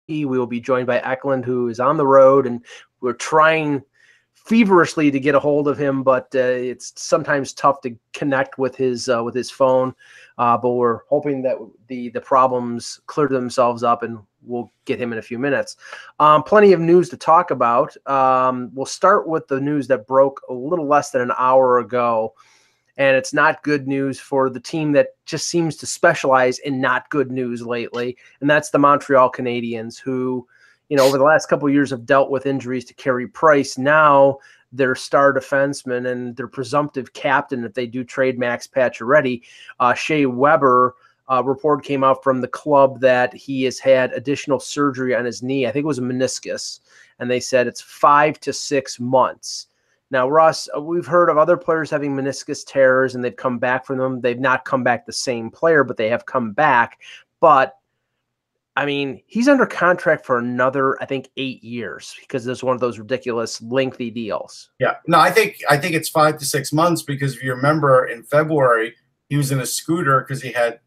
We will be joined by Eklund, who is on the road, and we're trying feverishly to get a hold of him, but it's sometimes tough to connect with his phone. But we're hoping that the problems clear themselves up, and we'll get him in a few minutes. Plenty of news to talk about. We'll start with the news that broke a little less than an hour ago, and it's not good news for the team that just seems to specialize in not good news lately, and that's the Montreal Canadiens, who, over the last couple of years have dealt with injuries to Carey Price. Now their star defenseman and their presumptive captain, if they do trade Max Pacioretty, Shea Weber, report came out from the club that he has had additional surgery on his knee. I think it was a meniscus, and they said it's 5 to 6 months. Now, Russ, we've heard of other players having meniscus tears, and they've come back from them. They've not come back the same player, but they have come back. But I mean, he's under contract for another, I think, 8 years, because it's one of those ridiculous lengthy deals. Yeah, no, I think it's 5 to 6 months, because if you remember in February, he was in a scooter because he had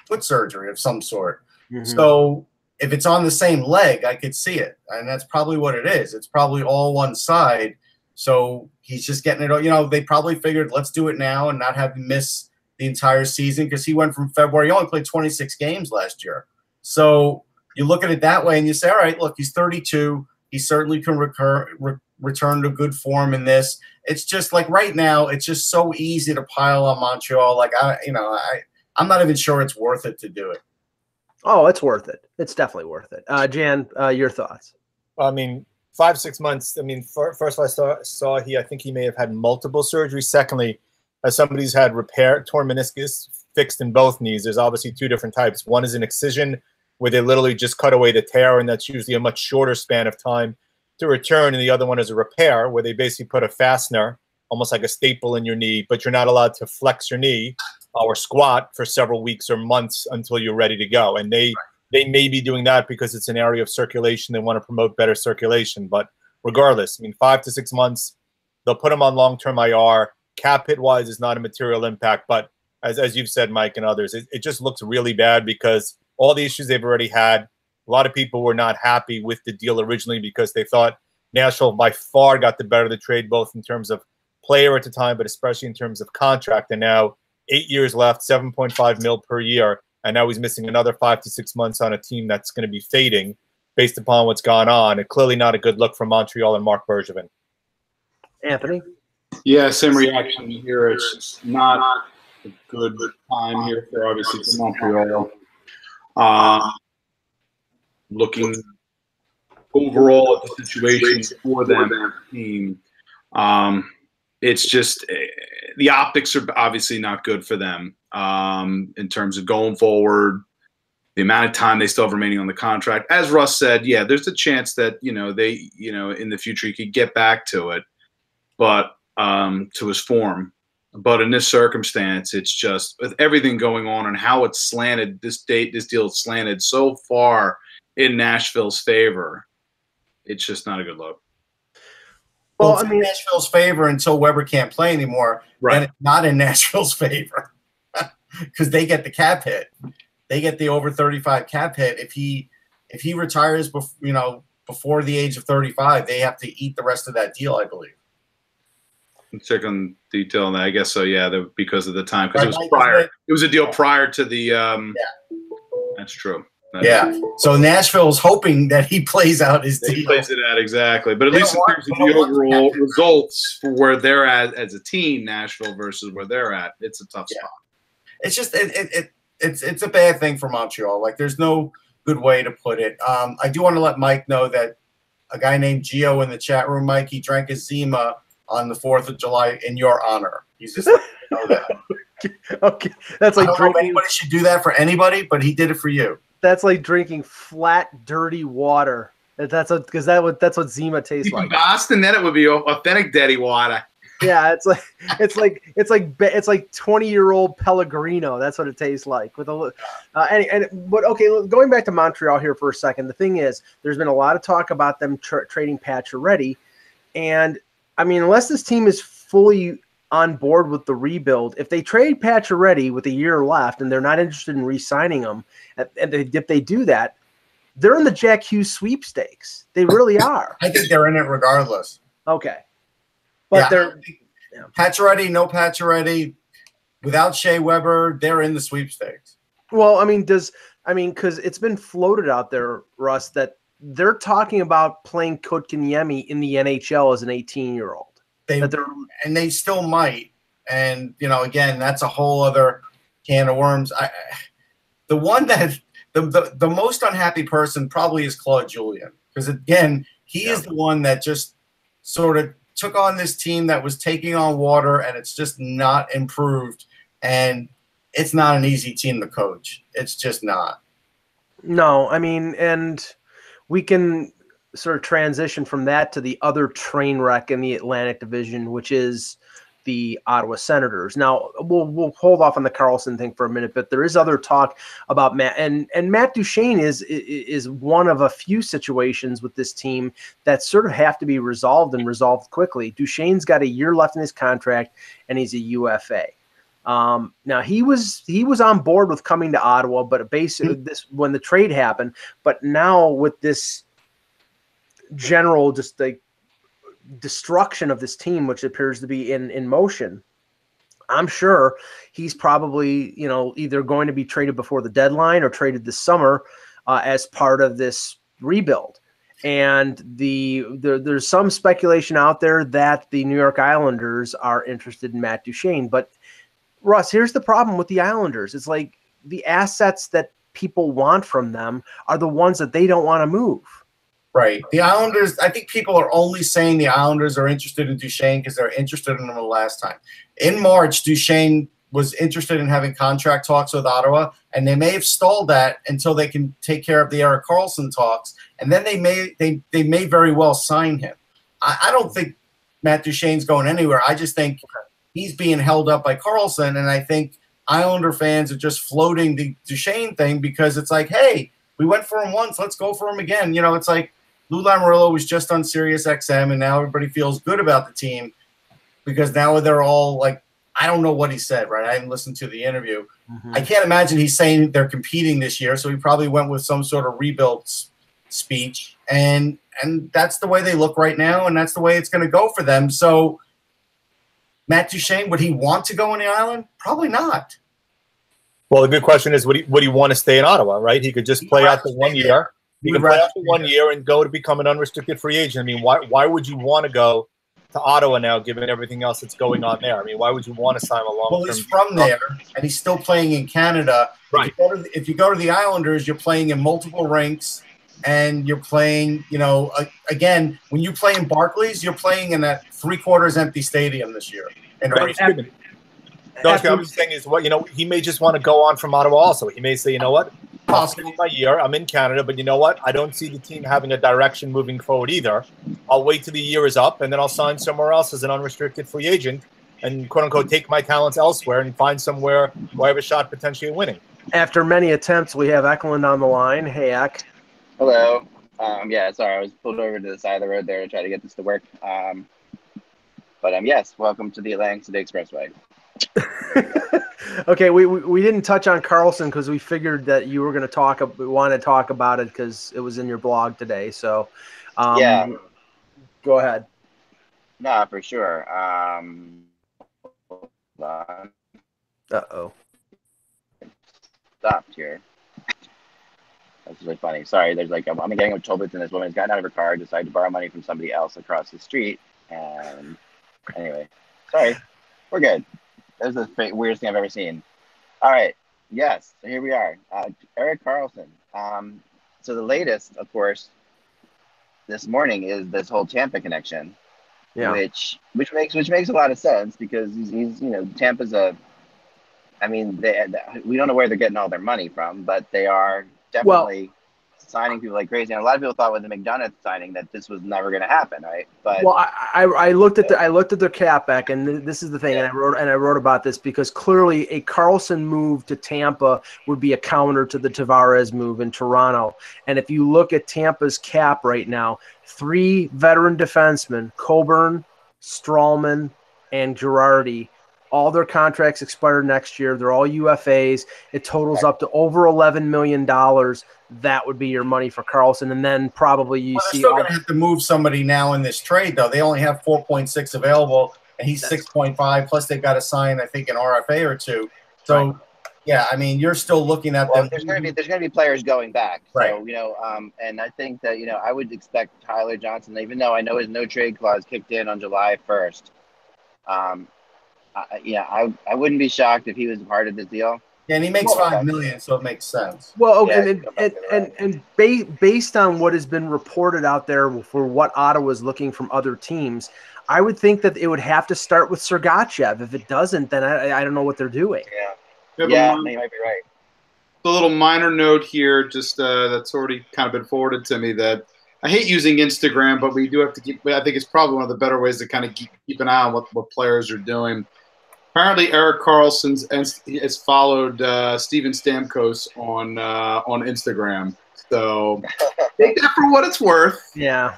foot surgery of some sort. Mm-hmm. So if it's on the same leg, I could see it. And that's probably what it is. It's probably all one side. So he's just getting it. They probably figured, let's do it now and not have him miss the entire season, because he went from February. He only played 26 games last year. So you look at it that way and you say, all right, look, he's 32. He certainly can return to good form in this. It's just like right now, it's just so easy to pile on Montreal. Like, I'm not even sure it's worth it to do it. Oh, it's worth it. It's definitely worth it. Jan, your thoughts? I mean, 5, 6 months. I mean, first I saw I think he may have had multiple surgeries. Secondly, as somebody who's had torn meniscus fixed in both knees, there's obviously two different types. One is an excision, where they literally just cut away the tear, and that's usually a much shorter span of time to return. And the other one is a repair, where they basically put a fastener, almost like a staple, in your knee, but you're not allowed to flex your knee or squat for several weeks or months until you're ready to go. And they may be doing that because it's an area of circulation. They want to promote better circulation. But regardless, I mean, 5 to 6 months, they'll put them on long-term IR. Cap hit-wise is not a material impact, but as you've said, Mike and others, it just looks really bad, because all the issues they've already had. A lot of people were not happy with the deal originally, because they thought Nashville by far got the better of the trade, both in terms of player at the time, but especially in terms of contract. And now 8 years left, $7.5 million per year. And now he's missing another 5 to 6 months on a team that's going to be fading based upon what's gone on. And clearly not a good look for Montreal and Marc Bergevin. Anthony? Yeah, same reaction here. It's just not a good time here for, obviously, for Montreal. Looking overall at the situation for them, team, it's just the optics are obviously not good for them in terms of going forward. The amount of time they still have remaining on the contract, as Russ said, yeah, there's a chance that they in the future he could get back to it, but to his form. But in this circumstance, it's just with everything going on and how it's slanted, this deal is slanted so far in Nashville's favor. It's just not a good look. Well, it's in Nashville's favor until Weber can't play anymore. Right. And it's not in Nashville's favor, because they get the cap hit. They get the over 35 cap hit. If he retires before the age of 35, they have to eat the rest of that deal, I believe. Check on detail on that. I guess so. Yeah, because of the time, because it was prior. It was a deal prior to the. Yeah. That's true. So Nashville's hoping that he plays out his deal. He plays it out, exactly. But at least in terms of the overall results for where they're at as a team, Nashville versus where they're at, it's a tough spot. It's just it's a bad thing for Montreal. Like, there's no good way to put it. I do want to let Mike know that a guy named Gio in the chat room, Mike, he drank his Zima on the 4th of July in your honor. He's just letting you know that. Okay, that's like I don't know if anybody should do that for anybody, but he did it for you. That's like drinking flat, dirty water. That's what Zima tastes like. Boston, then it would be authentic dirty water. Yeah, it's like 20-year-old Pellegrino. That's what it tastes like. But okay, going back to Montreal here for a second. The thing is, there's been a lot of talk about them trading Pacioretty, and I mean, unless this team is fully on board with the rebuild, if they trade Pacioretty with a year left and they're not interested in re-signing him, and if they do that, they're in the Jack Hughes sweepstakes. They really are. I think they're in it regardless. Okay. But they're Pacioretty, no Pacioretty, without Shea Weber, they're in the sweepstakes. Well, because it's been floated out there, Russ, that they're talking about playing Kotkaniemi in the NHL as an 18-year-old. And they still might. And, again, that's a whole other can of worms. The one that the most unhappy person probably is Claude Julien, because, again, he is the one that just sort of took on this team that was taking on water, and it's just not improved. And it's not an easy team to coach. It's just not. No, and we can sort of transition from that to the other train wreck in the Atlantic Division, which is the Ottawa Senators. Now, we'll hold off on the Carlson thing for a minute, but there is other talk about Matt. And Matt Duchene is one of a few situations with this team that sort of have to be resolved and resolved quickly. Duchene's got a year left in his contract, and he's a UFA. Now he was on board with coming to Ottawa, but basically when the trade happened, but now with this general just like destruction of this team, which appears to be in motion, I'm sure he's probably, either going to be traded before the deadline or traded this summer as part of this rebuild. And there's some speculation out there that the New York Islanders are interested in Matt Duchene, but Russ, here's the problem with the Islanders. It's like the assets that people want from them are the ones that they don't want to move. Right. The Islanders, I think people are only saying the Islanders are interested in Duchene because they're interested in him the last time. In March, Duchene was interested in having contract talks with Ottawa, and they may have stalled that until they can take care of the Erik Karlsson talks, and then they may very well sign him. I don't think Matt Duchene's going anywhere. I just think he's being held up by Karlsson, and I think Islander fans are just floating the Duchene thing because it's like, hey, we went for him once, let's go for him again. It's like Lou Lamoriello was just on Sirius XM, and now everybody feels good about the team because now they're all like, I don't know what he said, right? I didn't listen to the interview. Mm-hmm. I can't imagine he's saying they're competing this year, so he probably went with some sort of rebuild speech, and that's the way they look right now, and that's the way it's going to go for them. So Matt Duchene, would he want to go on the island? Probably not. Well, the good question is, would he want to stay in Ottawa, right? He could just play out the 1 year. He can play out the 1 year and go to become an unrestricted free agent. I mean, why would you want to go to Ottawa now, given everything else that's going on there? I mean, why would you want to sign a long-term? Well, he's from there, and he's still playing in Canada. Right. If you go to the Islanders, you're playing in multiple rinks, and you're playing, again, when you play in Barclays, you're playing in that three-quarters empty stadium this year. And right. No, what I'm saying is, he may just want to go on from Ottawa also. He may say, you know what, I'll spend my year, I'm in Canada, but you know what, I don't see the team having a direction moving forward either. I'll wait till the year is up, and then I'll sign somewhere else as an unrestricted free agent and, quote-unquote, take my talents elsewhere and find somewhere where I have a shot potentially of winning. After many attempts, we have Eklund on the line. Hey, Ek. Hello. Sorry, I was pulled over to the side of the road there to try to get this to work. But yes, welcome to the Atlantic City Expressway. Okay, we didn't touch on Karlsson because we figured that you were going to want to talk about it because it was in your blog today. So, go ahead. No, for sure. Uh-oh. Stopped here. That's really funny. Sorry, there's I'm getting with Tolbert, and this woman's gotten out of her car, decided to borrow money from somebody else across the street. And anyway, sorry, we're good. This is the weirdest thing I've ever seen. All right, yes, so here we are. Erik Karlsson. So the latest, of course, this morning is this whole Tampa connection, which makes a lot of sense because he's Tampa's we don't know where they're getting all their money from, but they are definitely signing people like crazy. And a lot of people thought with the McDonough signing that this was never going to happen, right? But I looked at their cap back, and this is the thing, and I wrote about this because clearly a Karlsson move to Tampa would be a counter to the Tavares move in Toronto. And if you look at Tampa's cap right now, 3 veteran defensemen, Coburn, Strawman, and Girardi, All their contracts expire next year. They're all UFAs. It totals up to over $11 million. That would be your money for Karlsson. And then probably you They're see still going to have to move somebody now in this trade, though. They only have 4.6 available, and he's 6.5. Plus, they've got to sign, I think, an RFA or two. So, right. yeah, I mean, you're still looking at them. There's going to be players going back. Right. So, and I think that, I would expect Tyler Johnson, even though I know his no trade clause kicked in on July 1st. I wouldn't be shocked if he was a part of this deal. Yeah, and he makes $5 million, so it makes sense. Well, and based on what has been reported out there for what Ottawa is looking from other teams, I would think that it would have to start with Sergachev. If it doesn't, then I don't know what they're doing. Yeah, you might be right. A little minor note here, just that's already kind of been forwarded to me, that I hate using Instagram, but we do have to keep. I think it's probably one of the better ways to kind of keep an eye on what players are doing. Apparently, Erik Karlsson has followed Steven Stamkos on Instagram. So take that for what it's worth. Yeah.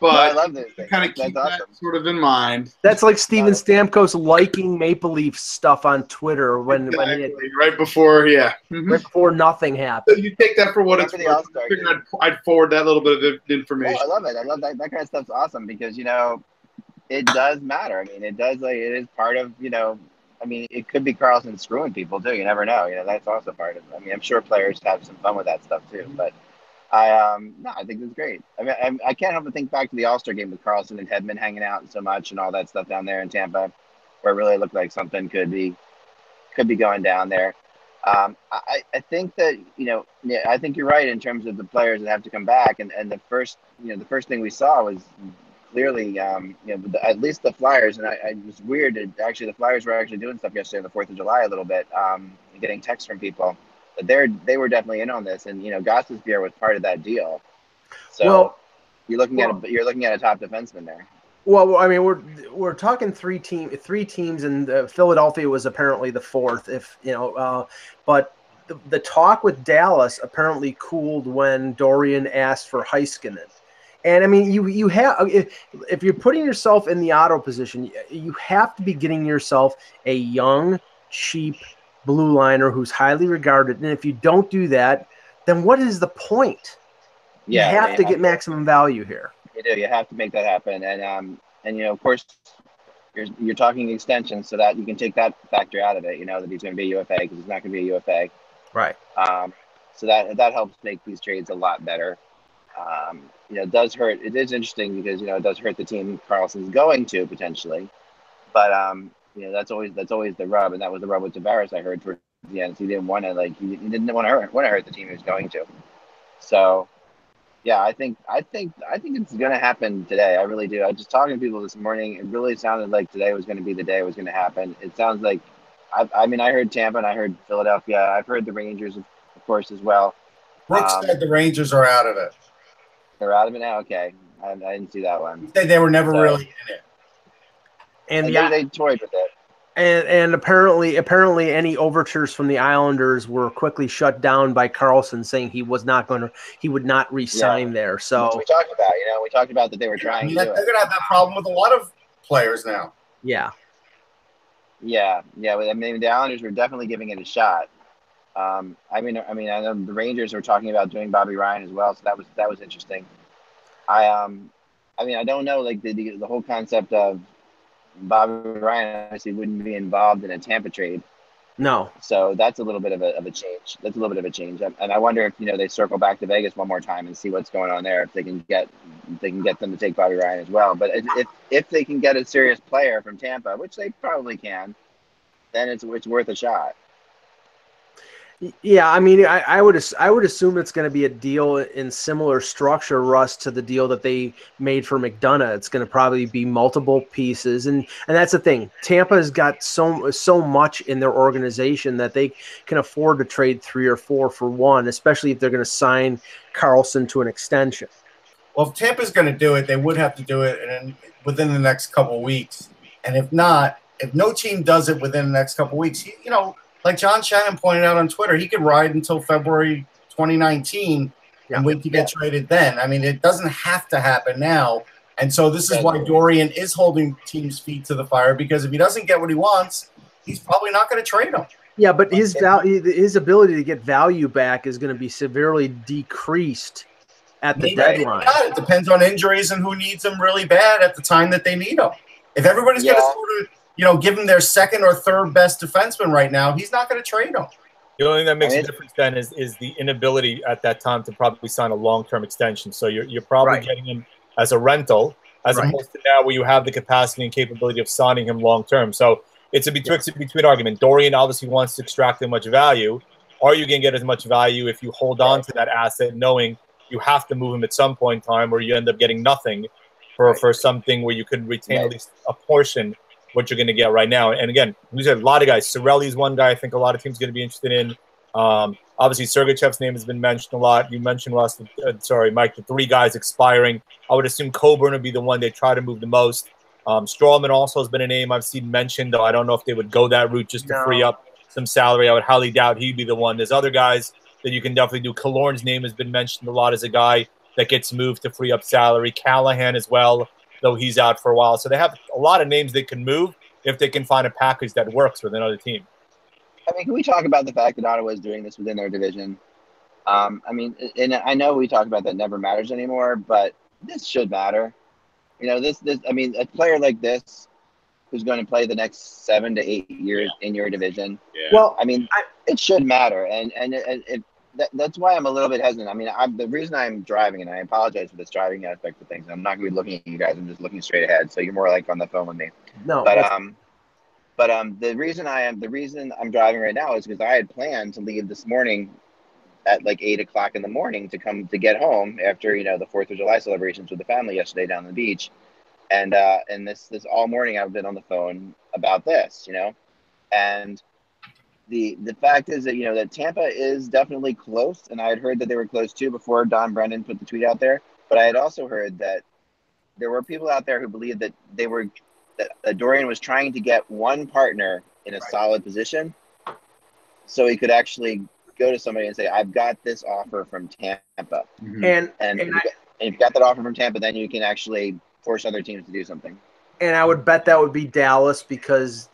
But I love this. Kind of keep that sort of in mind. That's like Steven Stamkos liking Maple Leaf stuff on Twitter when right before, yeah, right before nothing happened. So you take that for what it's worth. I'd forward that little bit of information. I love it. I love that kind of stuff's awesome because it does matter. I mean, it is part of I mean, it could be Karlsson screwing people too. You never know. That's also part of it. I mean, I'm sure players have some fun with that stuff too. But I think it's great. I mean, I can't help but think back to the All-Star game with Karlsson and Hedman hanging out so much and all that stuff down there in Tampa, where it really looked like something could be going down there. I think that I think you're right in terms of the players that have to come back, and the first thing we saw was clearly at least the Flyers, and it was weird. Actually, the Flyers were actually doing stuff yesterday on the 4th of July a little bit, getting texts from people. But they were definitely in on this, and Gostisbehere was part of that deal. So you're looking at a top defenseman there. Well, I mean, we're talking three teams, and Philadelphia was apparently the fourth. But the talk with Dallas apparently cooled when Dorian asked for Heiskanen. And I mean, you have if you're putting yourself in the Otto position, you have to be getting yourself a young, cheap blue liner who's highly regarded. And if you don't do that, then what is the point? You have to get maximum value here. You do. You have to make that happen. And of course, you're talking extension, so that you can take that factor out of it. That he's going to be a UFA because he's not going to be a UFA. Right. So that helps make these trades a lot better. It does hurt. It is interesting because it does hurt the team Karlsson's going to potentially, but that's always the rub, and that was the rub with Tavares. I heard towards the end, he didn't want to he didn't want to hurt the team he was going to. So, yeah, I think it's going to happen today. I really do. I was just talking to people this morning. It really sounded like today was going to be the day it was going to happen. It sounds like, I heard Tampa and I heard Philadelphia. I've heard the Rangers, of course, as well. Brooks said the Rangers are out of it. They're out of it now? Okay. I didn't see that one. He said they were never really in it. And they toyed with it. And apparently any overtures from the Islanders were quickly shut down by Karlsson, saying he would not re-sign there. So which we talked about that they were trying to do they're going to have that problem with a lot of players now. Yeah. Yeah. I mean, the Islanders were definitely giving it a shot. I mean, I know the Rangers were talking about doing Bobby Ryan as well, so that was interesting. I don't know, like the whole concept of Bobby Ryan obviously wouldn't be involved in a Tampa trade. No. So that's a little bit of a change. That's a little bit of a change, and I wonder if they circle back to Vegas one more time and see what's going on there. If they can get them to take Bobby Ryan as well. But if they can get a serious player from Tampa, which they probably can, then it's worth a shot. Yeah, I mean, I would assume it's going to be a deal in similar structure, Russ, to the deal that they made for McDonough. It's going to probably be multiple pieces, and that's the thing. Tampa has got so much in their organization that they can afford to trade 3 or 4 for one, especially if they're going to sign Karlsson to an extension. Well, if Tampa's going to do it, they would have to do it within the next couple of weeks, and if not, if no team does it within the next couple of weeks, like John Shannon pointed out on Twitter, he could ride until February 2019 and wait to get traded then. I mean, it doesn't have to happen now. And so this is why Dorian is holding teams' feet to the fire, because if he doesn't get what he wants, he's probably not going to trade him. Yeah, but his ability to get value back is going to be severely decreased at the deadline. Yeah, it depends on injuries and who needs him really bad at the time that they need him. If everybody's going to sort of, give him their second or third best defenseman right now, he's not going to trade him. The only thing that makes a difference then is the inability at that time to probably sign a long-term extension. So you're probably getting him as a rental, as opposed to now where you have the capacity and capability of signing him long-term. So it's a between argument. Dorian obviously wants to extract as much value. Are you going to get as much value if you hold on to that asset, knowing you have to move him at some point in time, or you end up getting nothing for something where you could retain at least a portion what you're going to get right now? And again, we said a lot of guys. Cirelli's one guy I think a lot of teams are going to be interested in. Obviously, Sergachev's name has been mentioned a lot. You mentioned, Mike, the 3 guys expiring. I would assume Coburn would be the one they try to move the most. Strawman also has been a name I've seen mentioned, though I don't know if they would go that route just to free up some salary. I would highly doubt he'd be the one. There's other guys that you can definitely do. Killorn's name has been mentioned a lot as a guy that gets moved to free up salary. Callahan as well, though he's out for a while. So they have a lot of names they can move if they can find a package that works with another team. I mean, can we talk about the fact that Ottawa is doing this within their division? I mean, and I know we talk about that never matters anymore, but this should matter. This. I mean, a player like this who's going to play the next 7 to 8 years in your division. Yeah. Well, I mean, it should matter, and that's why I'm a little bit hesitant. I mean, the reason I'm driving, and I apologize for this driving aspect of things. I'm not going to be looking at you guys. I'm just looking straight ahead. So you're more like on the phone with me. No. But the reason I'm driving right now is because I had planned to leave this morning at like 8 o'clock in the morning to get home after the 4th of July celebrations with the family yesterday down on the beach, and this all morning I've been on the phone about this, and the fact is that that Tampa is definitely close, and I had heard that they were close too before Don Brennan put the tweet out there, but I had also heard that there were people out there who believed that that Dorian was trying to get one partner in a solid position so he could actually go to somebody and say, I've got this offer from Tampa. Mm-hmm. And if you've got that offer from Tampa, then you can actually force other teams to do something. And I would bet that would be Dallas because,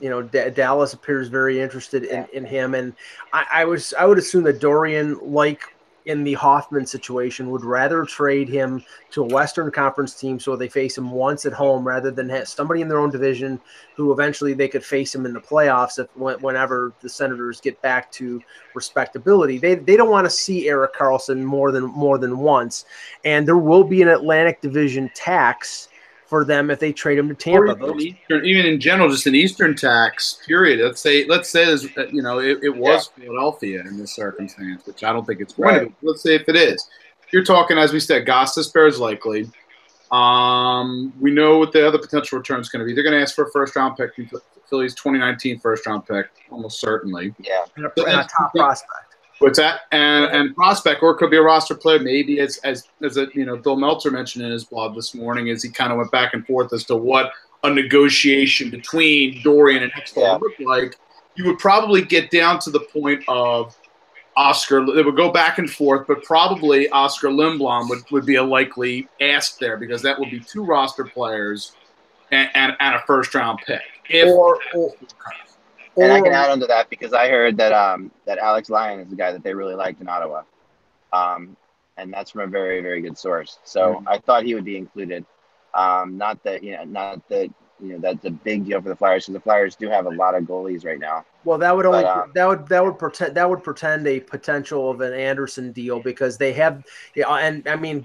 Dallas appears very interested in him. And I would assume that Dorian, like in the Hoffman situation, would rather trade him to a Western Conference team so they face him once at home rather than have somebody in their own division who eventually they could face him in the playoffs whenever the Senators get back to respectability. They don't want to see Erik Karlsson more than once, and there will be an Atlantic Division tax for them if they trade him to Tampa. Even in general, just an Eastern tax period. Let's say there's, it was Philadelphia in this circumstance, which I don't think it's going to be. Let's say if it is, you're talking, as we said, Gostisbehere is likely. We know what the other potential return is going to be. They're going to ask for a first-round pick. Philly's 2019 first-round pick, almost certainly. Yeah, and a top prospect. What's that? And prospect, or it could be a roster player. Maybe as Bill Meltzer mentioned in his blog this morning, as he kind of went back and forth as to what a negotiation between Dorian and Hextall would look like. You would probably get down to the point of Oscar. They would go back and forth, but probably Oscar Lindblom would be a likely ask there because that would be 2 roster players and a first-round pick. And I can add on to that because I heard that that Alex Lyon is the guy that they really liked in Ottawa, and that's from a very, very good source. So I thought he would be included. Not that that's a big deal for the Flyers because the Flyers do have a lot of goalies right now. Well, that would only that would portend a potential of an Anderson deal because they have, and I mean,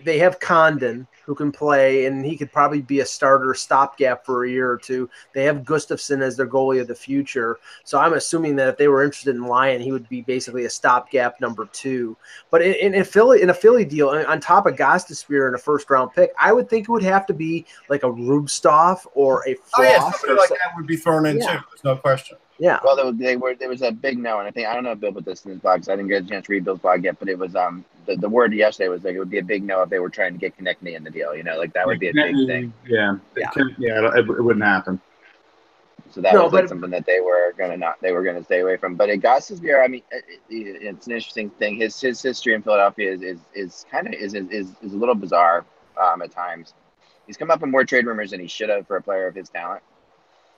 they have Condon who can play, and he could probably be a starter stopgap for a year or two. They have Gustafsson as their goalie of the future, so I'm assuming that if they were interested in Lyon, he would be basically a stopgap number 2. But in a Philly deal, on top of Gostisbehere and a first-round pick, I would think it would have to be like a Rubstov or a Frost. Somebody like that would be thrown in too. There's no question. Yeah. Well, there was a big no, and I don't know if Bill put this in his blog because I didn't get a chance to read Bill's blog yet, but it was the word yesterday was like it would be a big no if they were trying to get Konechny in the deal. Like that would be a big thing. Yeah. It wouldn't happen. So that was something that they were gonna stay away from. But at Gostisbehere, I mean, it's an interesting thing. His history in Philadelphia is a little bizarre at times. He's come up in more trade rumors than he should have for a player of his talent.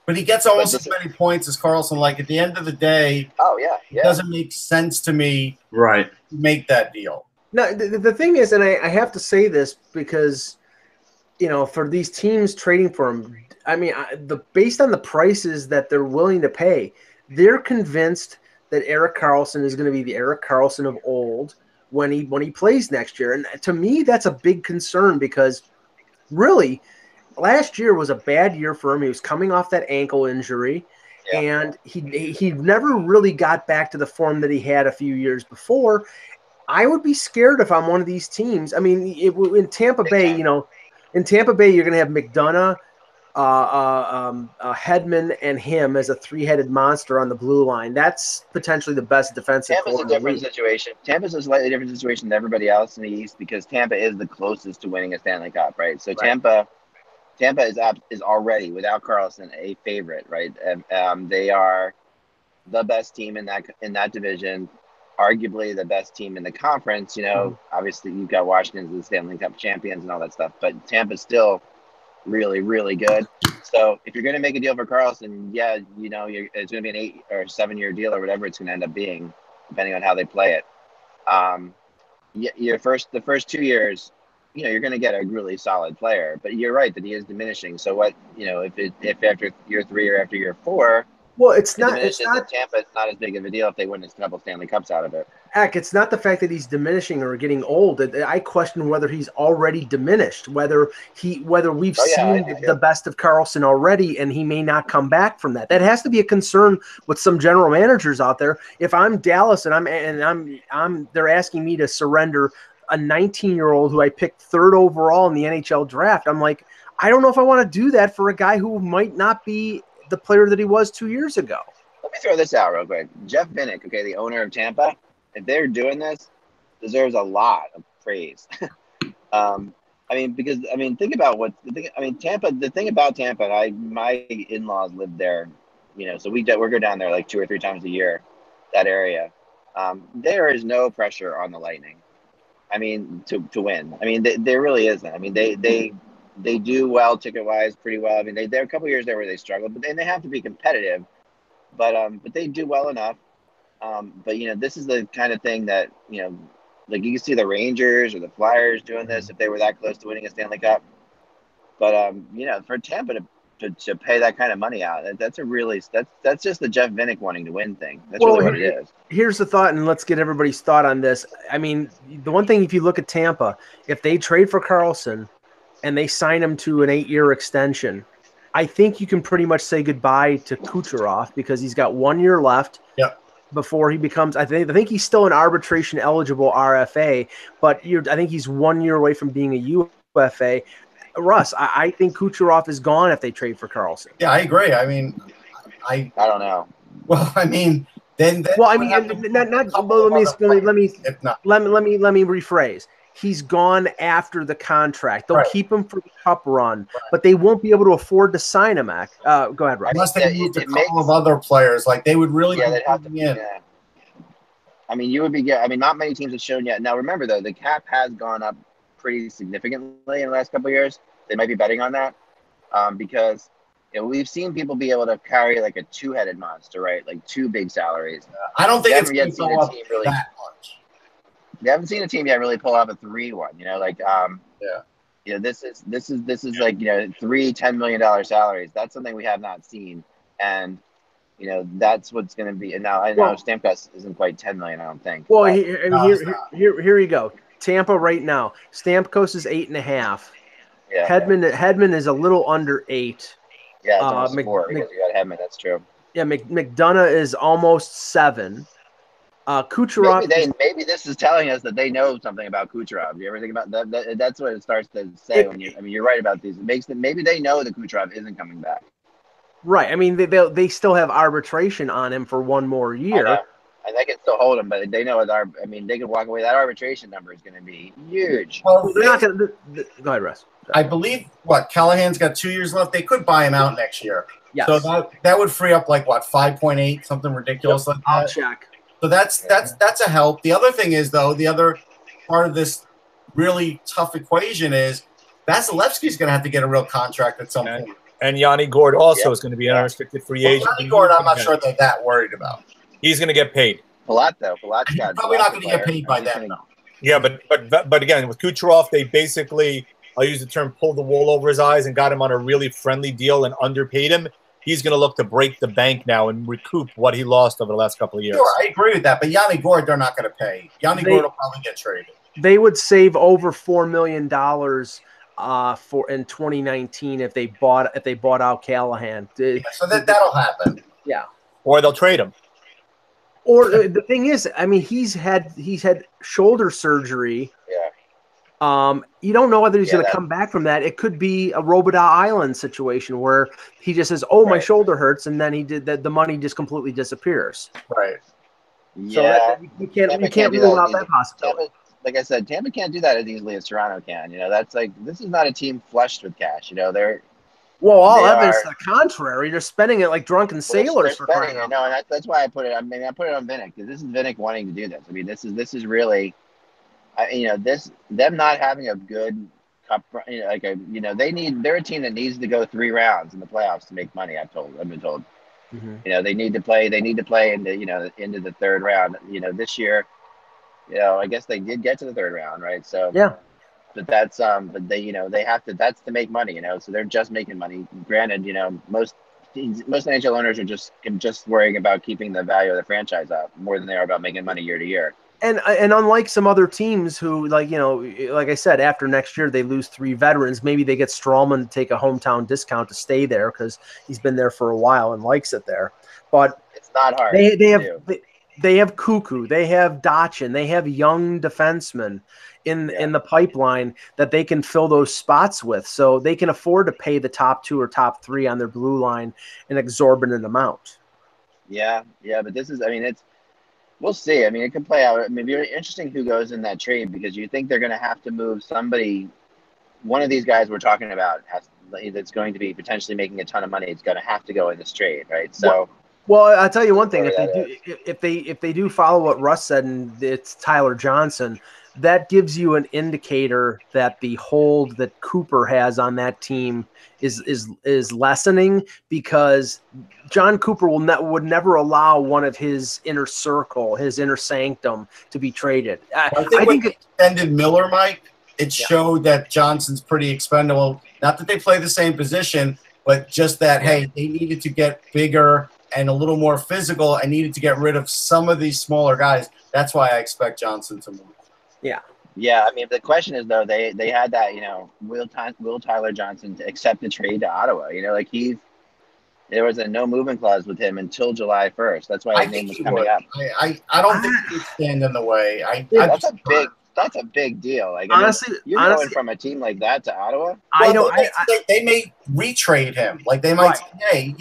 But he gets almost as many points as Carlson. Like, at the end of the day, it doesn't make sense to me to make that deal. No, the thing is, and I have to say this because, for these teams trading for him, I mean, based on the prices that they're willing to pay, they're convinced that Erik Karlsson is going to be the Erik Karlsson of old when he plays next year. And to me, that's a big concern because really last year was a bad year for him. He was coming off that ankle injury, and he never really got back to the form that he had a few years before. I would be scared if I'm one of these teams. I mean, in Tampa Bay, you're going to have McDonough, Hedman, and him as a three-headed monster on the blue line. That's potentially the best defensive. Tampa's a different situation. Tampa's a slightly different situation than everybody else in the East because Tampa is the closest to winning a Stanley Cup, right? So Tampa is already, without Karlsson, a favorite, right? They are the best team in that division, arguably the best team in the conference. Obviously you've got Washington as the Stanley Cup champions and all that stuff, but Tampa's still really, really good. So if you're going to make a deal for Karlsson, it's going to be an 8 or 7 year deal or whatever it's going to end up being, depending on how they play it. The first 2 years, you're going to get a really solid player, but you're right that he is diminishing. So what, if after year 3 or after year 4, well, it's not Tampa, it's not as big of a deal if they win a couple Stanley Cups out of it. Heck, it's not the fact that he's diminishing or getting old. I question whether he's already diminished, whether we've seen the best of Karlsson already, and he may not come back from that. That has to be a concern with some general managers out there. If I'm Dallas and they're asking me to surrender a 19-year-old who I picked 3rd overall in the NHL draft, I'm like, I don't know if I want to do that for a guy who might not be the player that he was 2 years ago. Let me throw this out real quick. Jeff Vinnick, the owner of Tampa, if they're doing this, deserves a lot of praise. Think about Tampa. The thing about Tampa, my in-laws lived there, so we go down there like 2 or 3 times a year, that area. There is no pressure on the Lightning. To win. There really isn't. They do well ticket-wise, pretty well. There are a couple years there where they struggled, but then they have to be competitive. But they do well enough. This is the kind of thing that, like you can see the Rangers or the Flyers doing this if they were that close to winning a Stanley Cup. But, for Tampa to pay that kind of money out, that's just the Jeff Vinnick wanting to win thing. That's really what it is. Here's the thought, and let's get everybody's thought on this. The one thing, if you look at Tampa, if they trade for Karlsson and they sign him to an 8-year extension, I think you can pretty much say goodbye to Kucherov because he's got 1 year left. Yep. Before he becomes, I think he's still an arbitration eligible RFA, but I think he's 1 year away from being a UFA. Russ, I think Kucherov is gone if they trade for Karlsson. Yeah, I agree. I don't know. Well, let me rephrase. He's gone after the contract. They'll keep him for the cup run, but they won't be able to afford to sign him. Go ahead, Russ. Unless they moved a couple of other players, like they would really they'd have to be in. You would be not many teams have shown yet. Now remember though, the cap has gone up pretty significantly in the last couple of years. They might be betting on that because we've seen people be able to carry like a 2-headed monster, right? Like 2 big salaries. I don't think it's going to go up that much. We haven't seen a team yet really pull off a 3-1. This is like 3 $10 million salaries. That's something we have not seen, and that's what's going to be. And now I know Stamkos isn't quite $10 million. I don't think. Well, here you go. Tampa right now. Stamkos is 8.5. Yeah. Hedman is a little under 8. Yeah, it's almost 4 because you got Hedman. That's true. Yeah, McDonough is almost 7. Kucherov. Maybe this is telling us that they know something about Kucherov. Do you ever think about that? That's what it starts to say when you're right about these. It makes them, maybe they know that Kucherov isn't coming back. Right. They still have arbitration on him for 1 more year. And they can still hold him, but they know they could walk away. That arbitration number is going to be huge. Well, they're not going to. Go ahead, Russ. I believe Callahan's got 2 years left. They could buy him out next year. Yes. So that would free up 5.8, something ridiculous like that. I'll check. So that's a help. The other thing is, though, the other part of this really tough equation is Vasilevsky's going to have to get a real contract at some point. And Yanni Gord also is going to be an unrestricted free agent. Yanni Gord, I'm not sure they're that worried about. He's going to get paid. Palat's got probably not going to get paid by them. Yeah, but again, with Kucherov, they basically, I'll use the term, pulled the wool over his eyes and got him on a really friendly deal and underpaid him. He's going to look to break the bank now and recoup what he lost over the last couple of years. Sure, I agree with that. But Yanni Gord, they're not going to pay. Yanni Gord will probably get traded. They would save over $4 million for in 2019 if they bought out Callahan. So that'll happen. Yeah. Or they'll trade him. Or the thing is, I mean, he's had shoulder surgery. Yeah. You don't know whether he's going to come back from that. It could be a Robidas Island situation where he just says, "Oh, my shoulder hurts," and then the money just completely disappears. Right. Yeah. So you can't rule out that possibility. Like I said, Tampa can't do that as easily as Toronto can. You know, that's like, this is not a team flushed with cash. You know, all evidence to the contrary. They're spending it like drunken sailors for crying out loud. And that's why I put it. I mean, I put it on Vinnick because this is Vinnick wanting to do this. I mean, this is really, them not having a good cup. They're a team that needs to go 3 rounds in the playoffs to make money. I've been told. Mm-hmm. You know, they need to play into the 3rd round. You know, this year, I guess they did get to the 3rd round, right? So yeah. But that's they have to. That's to make money, So they're just making money. Granted, most NHL owners are just worrying about keeping the value of the franchise up more than they are about making money year to year. And unlike some other teams who, like I said, after next year they lose 3 veterans, maybe they get Strawman to take a hometown discount to stay there because he's been there for a while and likes it there. But it's not hard. They have Cuckoo, they have Dachin, they have young defensemen in the pipeline that they can fill those spots with, so they can afford to pay the top 2 or top 3 on their blue line an exorbitant amount. Yeah, but this is, we'll see. I mean, it could play out. I mean, it'd be interesting who goes in that trade because you think they're going to have to move somebody. One of these guys we're talking about that's going to be potentially making a ton of money. It's going to have to go in this trade, right? So. Well, I'll tell you one thing: if they do follow what Russ said, and it's Tyler Johnson, that gives you an indicator that the hold that Cooper has on that team is lessening, because John Cooper would never allow one of his inner circle, his inner sanctum, to be traded. I think it extended Miller, Mike. It showed that Johnson's pretty expendable. Not that they play the same position, but just that hey, they needed to get bigger and a little more physical. I needed to get rid of some of these smaller guys. That's why I expect Johnson to move. Yeah. Yeah, I mean, the question is, though, they had that, will Tyler Johnson to accept the trade to Ottawa? There was a no movement clause with him until July 1st. That's why his name was coming up. I don't think he'd stand in the way. That's a big deal. Like, honestly, going from a team like that to Ottawa. They may retrade him. Like they might say, hey,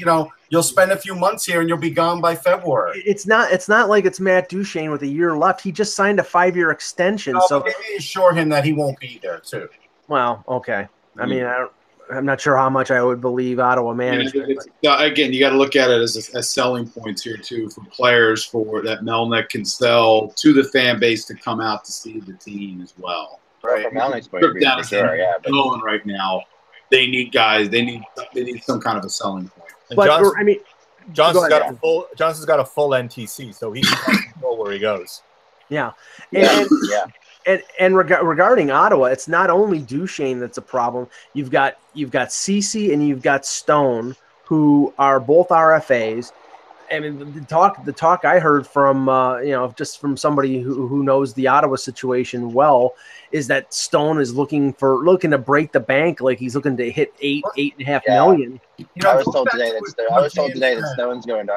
you'll spend a few months here and you'll be gone by February. It's not like it's Matt Duchene with a year left. He just signed a 5-year extension. So they may assure him that he won't be there too. Well, okay. I mean, I'm not sure how much I would believe Ottawa management. Again, you got to look at it as selling points here too for players that Melnyk can sell to the fan base to come out to see the team as well. Right. From Melnyk's point of view, for sure. Yeah. But right now, they need guys. They need some kind of a selling point. But Johnson's got a full NTC, so he can control where he goes. Yeah. And regarding Ottawa, it's not only Duchene that's a problem. You've got Ceci and you've got Stone, who are both RFAs. I mean, the talk I heard from just from somebody who knows the Ottawa situation well is that Stone is looking to break the bank, like he's looking to hit $8.5 million. I was told today that Stone's going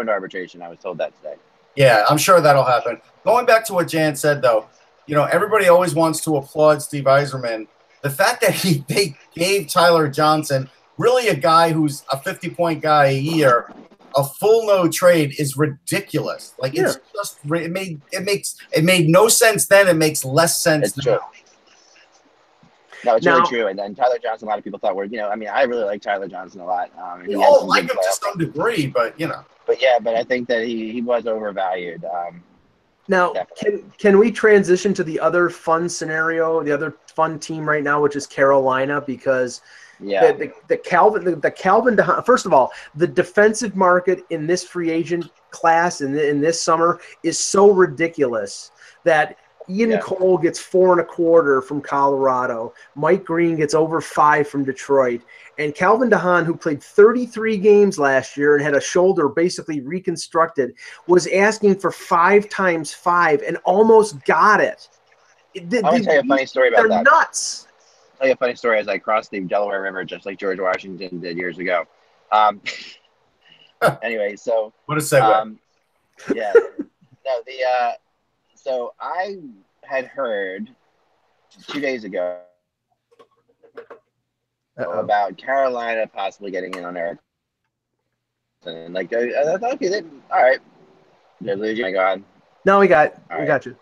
to arbitration. I was told that today. Yeah, I'm sure that'll happen. Going back to what Jan said, though, everybody always wants to applaud Steve Yzerman. The fact that they gave Tyler Johnson, really a guy who's a 50-point guy a year, a full no trade is ridiculous. Like it's just it made no sense then. It makes less sense now. True. No, it's really true. And then Tyler Johnson, a lot of people thought I really like Tyler Johnson a lot. We all like him to some degree, but But I think that he was overvalued. Now, Definitely. can we transition to the other fun scenario, the other fun team right now, which is Carolina, because Yeah. the Calvin DeHaan, first of all, the defensive market in this free agent class in this summer is so ridiculous that Ian Cole gets 4.25 from Colorado. Mike Green gets over 5 from Detroit. And Calvin DeHaan, who played 33 games last year and had a shoulder basically reconstructed, was asking for 5 times 5 and almost got it. I'm going to tell you a funny story about They're that. nuts. I'll tell you a funny story as I crossed the Delaware River, just like George Washington did years ago. Anyway, so What a segue. yeah, no, so I had heard 2 days ago about Carolina possibly getting in on Eric, and like I thought, okay, all right, they're losing. Oh my God, No, we got right. got you.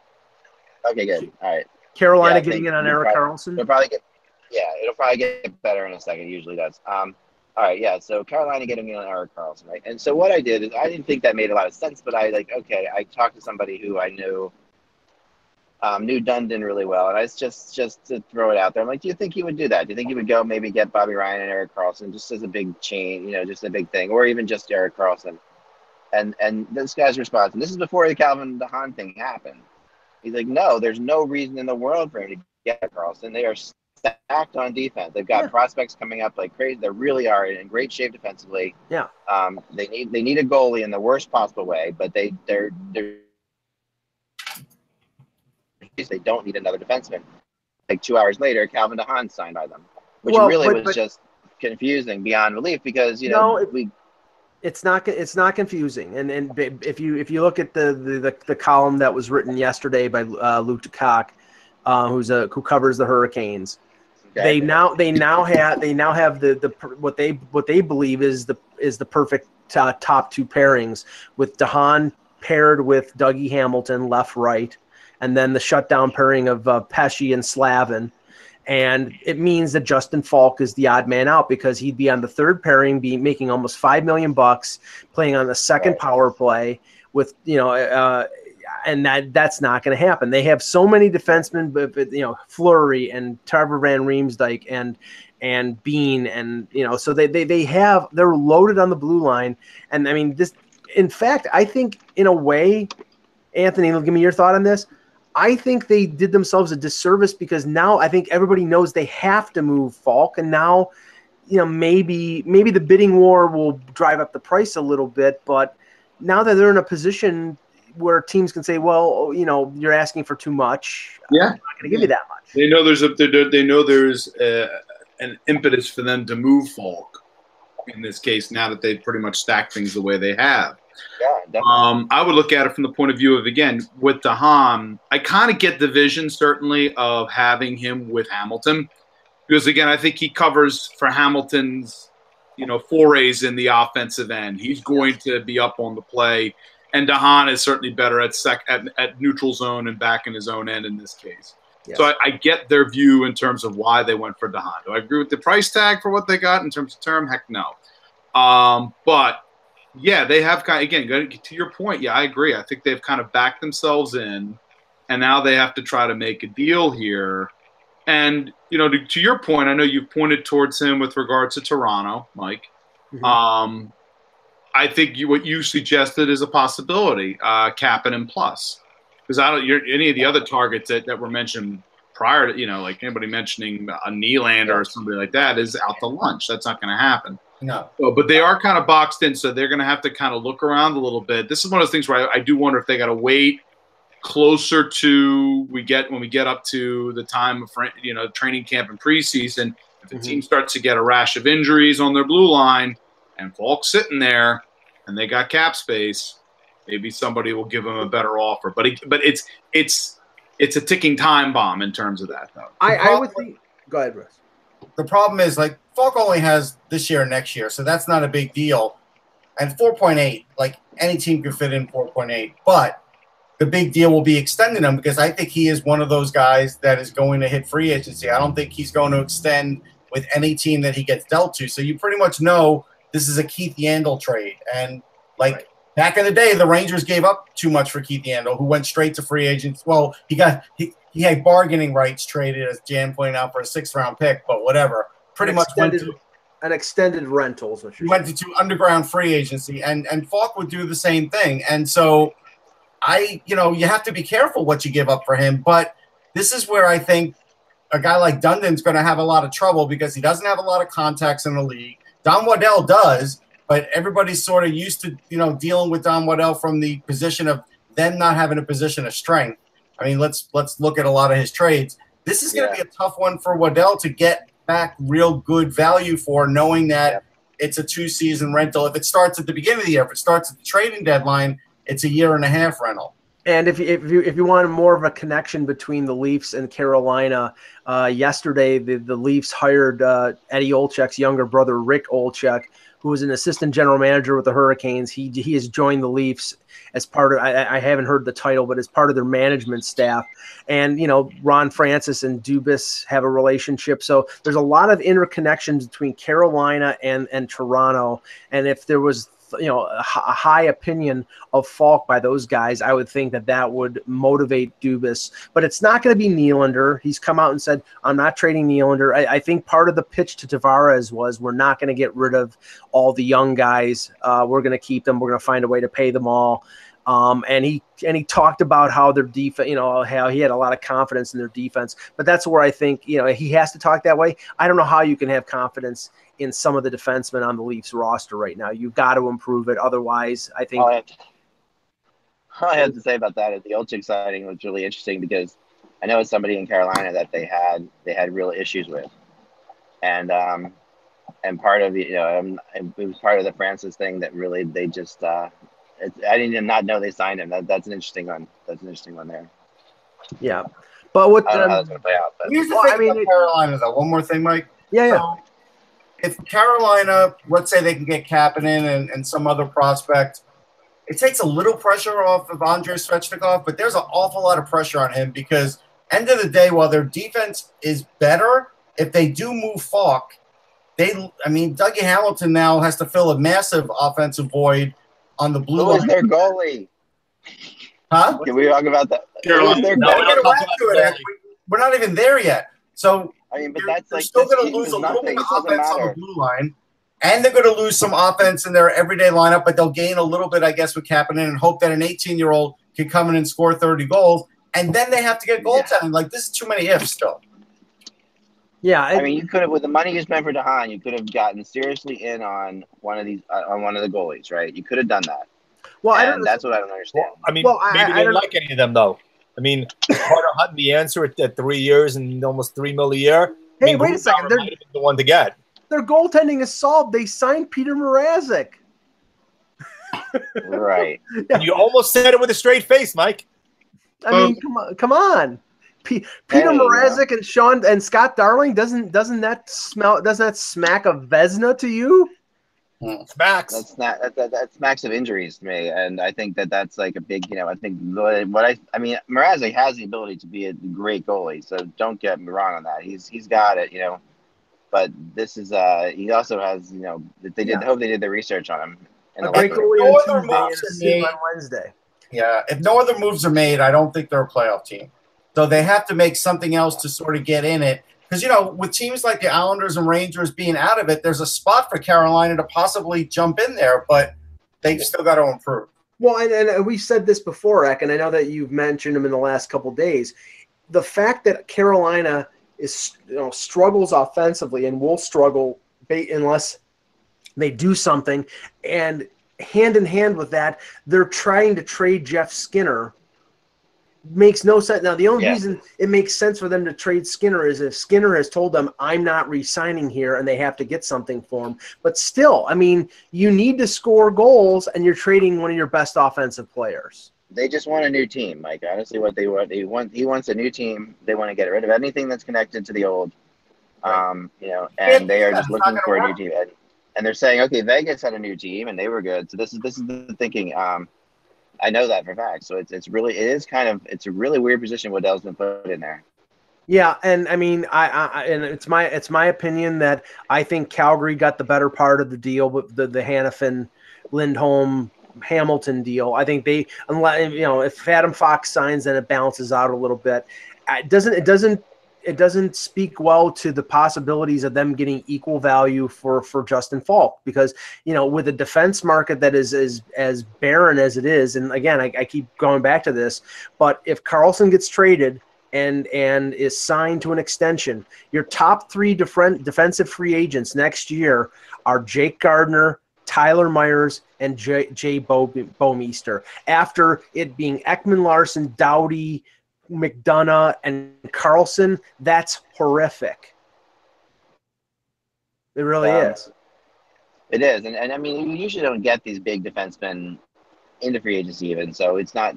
Okay, good, all right. Carolina getting in on Eric Carlson. It'll probably get better in a second. Usually does. All right, yeah. So Carolina getting in on Eric Carlson, right? And so what I did is I didn't think that made a lot of sense, but I I talked to somebody who I knew Dundon really well, and I just to throw it out there, I'm like, do you think he would do that? Do you think he would go maybe get Bobby Ryan and Eric Carlson just as a big chain, just a big thing, or even just Eric Carlson? And this guy's response, and this is before the Calvin DeHaan thing happened. He's like, no, there's no reason in the world for him to get Carlson. They are stacked on defense. They've got prospects coming up like crazy. They really are in great shape defensively. Yeah. They need a goalie in the worst possible way, but they don't need another defenseman. Like 2 hours later, Calvin DeHaan signed by them, which was just confusing beyond belief because it's not confusing. And if you look at the column that was written yesterday by Luke DeCock, who covers the Hurricanes, they now have the what they believe is the perfect top 2 pairings, with DeHaan paired with Dougie Hamilton left right, and then the shutdown pairing of Pesci and Slavin. And it means that Justin Falk is the odd man out because he'd be on the third pairing, be making almost $5 million, playing on the second power play with, and that's not going to happen. They have so many defensemen, but Fleury and Trevor Van Riemsdyk and Bean, and so they're loaded on the blue line. And I mean, in fact, I think in a way, Anthony, give me your thought on this. I think they did themselves a disservice because now I think everybody knows they have to move Falk, and now, maybe the bidding war will drive up the price a little bit, but now that they're in a position where teams can say, well, you're asking for too much. Yeah. I'm not going to give you that much. They know there's an impetus for them to move Falk in this case, now that they've pretty much stacked things the way they have. Yeah, definitely. I would look at it from the point of view of, again, with DeHaan, I kind of get the vision, certainly, of having him with Hamilton. Because, again, I think he covers for Hamilton's, forays in the offensive end. He's going to be up on the play. And DeHaan is certainly better at neutral zone and back in his own end in this case. Yeah. So I get their view in terms of why they went for DeHaan. Do I agree with the price tag for what they got in terms of term? Heck no. But yeah, they have again, to your point, yeah, I agree. I think they've kind of backed themselves in, and now they have to try to make a deal here. And, to your point, I know you've pointed towards him with regard to Toronto, Mike. Mm-hmm. I think what you suggested is a possibility, Kapanen and plus. Because any of the other targets that were mentioned prior to, like anybody mentioning a Nylander or somebody like that is out to lunch. That's not going to happen. No. So, but they are kind of boxed in, so they're going to have to kind of look around a little bit. This is one of those things where I do wonder if they got to wait closer to when we get up to the time of training camp and preseason. If the team starts to get a rash of injuries on their blue line, and Falk's sitting there, and they got cap space, maybe somebody will give them a better offer. But it's a ticking time bomb in terms of that, though. I would think. Go ahead, Russ. The problem is, Falk only has this year and next year, so that's not a big deal. And 4.8, any team could fit in 4.8. But the big deal will be extending him because I think he is one of those guys that is going to hit free agency. I don't think he's going to extend with any team that he gets dealt to. So you pretty much know this is a Keith Yandle trade. And, Back in the day, the Rangers gave up too much for Keith Yandel, who went straight to free agents. Well, he had bargaining rights traded, as Jan pointed out, for a 6th-round pick, but whatever. Pretty much went to an extended rentals. He went to underground free agency, and Falk would do the same thing. And so you have to be careful what you give up for him. But this is where I think a guy like Dundon's going to have a lot of trouble because he doesn't have a lot of contacts in the league. Don Waddell does. But everybody's sort of used to, dealing with Don Waddell from the position of them not having a position of strength. I mean, let's look at a lot of his trades. This is going to be a tough one for Waddell to get back real good value for, knowing that it's a 2-season rental. If it starts at the beginning of the year, if it starts at the trading deadline, it's a 1.5-year rental. And if you want more of a connection between the Leafs and Carolina, yesterday the Leafs hired Eddie Olczyk's younger brother, Rick Olczyk, who was an assistant general manager with the Hurricanes. He has joined the Leafs as part of, I haven't heard the title, but as part of their management staff. And, Ron Francis and Dubas have a relationship. So there's a lot of interconnections between Carolina and Toronto. And if there was, a high opinion of Falk by those guys, I would think that would motivate Dubas. But it's not going to be Nylander. He's come out and said, I'm not trading Nylander. I think part of the pitch to Tavares was we're not going to get rid of all the young guys. We're going to keep them. We're going to find a way to pay them all. And he talked about how their defense, how he had a lot of confidence in their defense. But that's where I think, he has to talk that way. I don't know how you can have confidence in some of the defensemen on the Leafs roster right now. You've got to improve it. Otherwise, I think. All I have to say about that is the Olczyk signing was really interesting because I know it's somebody in Carolina that they had real issues with, and part of it was part of the Francis thing that really they just I did not know they signed him. That's an interesting one. That's an interesting one there. Yeah, but what I don't know how that's going to play out. But. Here's the thing about Carolina, though. One more thing, Mike. Yeah. So, if Carolina, let's say they can get Kapanen and some other prospect, it takes a little pressure off of Andrei Svechnikov, but there's an awful lot of pressure on him because end of the day, while their defense is better, if they do move Falk, Dougie Hamilton now has to fill a massive offensive void on the blue line. Who is their goalie? Huh? Can we talk about that? We're not even there yet. So but that's they're still going to lose a little bit of offense on the blue line, and they're going to lose some offense in their everyday lineup, but they'll gain a little bit, I guess, with Kapanen and hope that an 18-year-old can come in and score 30 goals, and then they have to get goaltending. Like, this is too many ifs still. Yeah, you could have, with the money you spent for DeHaan, you could have gotten seriously in on one of these, on one of the goalies, right? You could have done that. Well, that's what I don't understand. Well, maybe they didn't like any of them, though. Carter Hutton, the answer at 3 years and almost $3 million a year. Hey, wait a second. They're the one to get. Their goaltending is solved. They signed Peter Mrazek. Right. Yeah. You almost said it with a straight face, Mike. Come on. Peter Mrazek and Sean and Scott Darling doesn't that smack of Vezina to you? Smacks. That smacks of injuries to me, and I think that's like a big. I think Mrazek has the ability to be a great goalie, so don't get me wrong on that. He's got it, But this is he also has I hope they did their research on him. A great goalie on Tuesday and on Wednesday. Yeah, if no other moves are made, I don't think they're a playoff team. So they have to make something else to sort of get in it. Because, with teams like the Islanders and Rangers being out of it, there's a spot for Carolina to possibly jump in there, but they've still got to improve. Well, and we've said this before, Eck, and I know that you've mentioned them in the last couple of days. The fact that Carolina is struggles offensively and will struggle unless they do something, and hand in hand with that, they're trying to trade Jeff Skinner. Makes no sense. Now, the only reason it makes sense for them to trade Skinner is if Skinner has told them, I'm not re-signing here, and they have to get something for him. But still, you need to score goals, and you're trading one of your best offensive players. They just want a new team, Mike. Honestly, what they want, he wants a new team. They want to get rid of anything that's connected to the old, and they are just looking for a new team. And they're saying, okay, Vegas had a new team, and they were good. So this is the thinking. I know that for a fact. So it's a really weird position Waddell's been put in there. Yeah, and it's my opinion that I think Calgary got the better part of the deal with the Hannafin Lindholm Hamilton deal. I think they, unless if Adam Fox signs, then it balances out a little bit. It doesn't speak well to the possibilities of them getting equal value for Justin Falk, because with a defense market that is as barren as it is, and again I keep going back to this, but if Carlson gets traded and is signed to an extension, your top 3 defensive free agents next year are Jake Gardner, Tyler Myers, and Jay Bouwmeester, after it being Ekman Larson, Doughty, McDonough, and Carlson. That's horrific. It really is. It is, and I mean, you usually don't get these big defensemen into free agency even, so it's not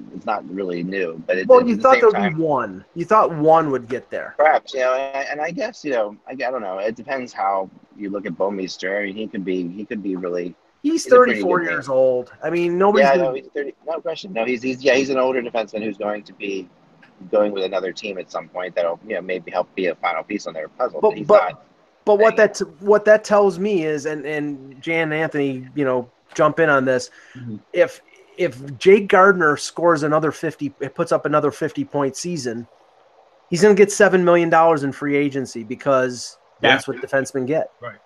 really new. But you thought there would be one. You thought one would get there. Perhaps, and I guess I don't know. It depends how you look at Bouwmeester. I mean, he could be really. He's 34 years old. I mean, nobody's. Yeah, no, he's 30. No question. No, he's an older defenseman who's going to be going with another team at some point that'll maybe help be a final piece on their puzzle. But he's not. But what that tells me is, and Jan and Anthony, jump in on this. Mm-hmm. If Jake Gardner scores another 50, it puts up another 50-point season, he's going to get $7 million in free agency, because that's what defensemen get. Right.